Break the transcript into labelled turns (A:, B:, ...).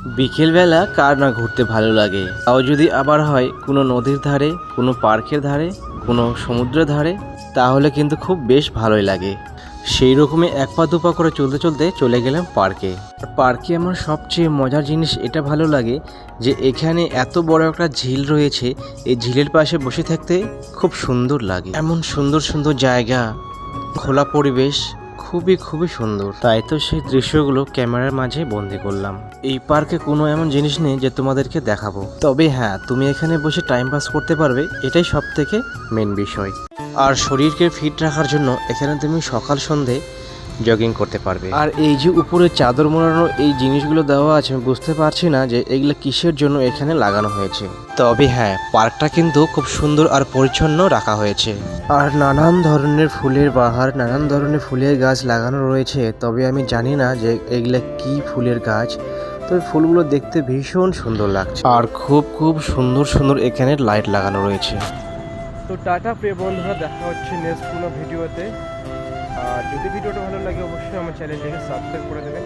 A: বিকেলবেলা কার না ঘুরতে ভালো লাগে, তাও যদি আবার হয় কোনো নদীর ধারে, কোনো পার্কের ধারে, কোনো সমুদ্রের ধারে, তাহলে কিন্তু খুব বেশ ভালোই লাগে। সেই রকমই এক পা দুপা করে চলতে চলতে চলে গেলাম পার্কে। পার্কে আমার সবচেয়ে মজার জিনিস এটা ভালো লাগে যে এখানে এত বড় একটা ঝিল রয়েছে। এই ঝিলের পাশে বসে থাকতে খুব সুন্দর লাগে। এমন সুন্দর সুন্দর জায়গা, খোলা পরিবেশ, খুবই খুবই সুন্দর। তাই তো সেই দৃশ্যগুলো ক্যামেরার মাঝে বন্দি করলাম। এই পার্কে কোনো এমন জিনিস নেই যে তোমাদেরকে দেখাবো, তবে হ্যাঁ, তুমি এখানে বসে টাইম পাস করতে পারবে, এটাই সব থেকে মেন বিষয়। আর শরীরকে ফিট রাখার জন্য এখানে তুমি সকাল সন্ধে জগিং করতে পারবে। আর এই যে উপরে চাদর মোড়ানো এই জিনিসগুলো দেওয়া আছে, আমি বুঝতে পারছি না যে এগুলো কিসের জন্য এখানে লাগানো হয়েছে। তবে হ্যাঁ, পার্কটা কিন্তু খুব সুন্দর আর পরিচ্ছন্ন রাখা হয়েছে। আর নানান ধরনের ফুলের বাহার, নানান ধরনের ফুলের গাছ লাগানো রয়েছে। তবে আমি জানি না যে এগুলা কি ফুলের গাছ, তবে ফুলগুলো দেখতে ভীষণ সুন্দর লাগছে। আর খুব খুব সুন্দর সুন্দর এখানে লাইট লাগানো রয়েছে। তো টাটা প্রিয় বন্ধুরা, দেখা হচ্ছে নেক্সট কোনো ভিডিওতে। আর যদি ভিডিওটা ভালো লাগে অবশ্যই আমার চ্যানেলটিকে সাবস্ক্রাইব করে দেবেন।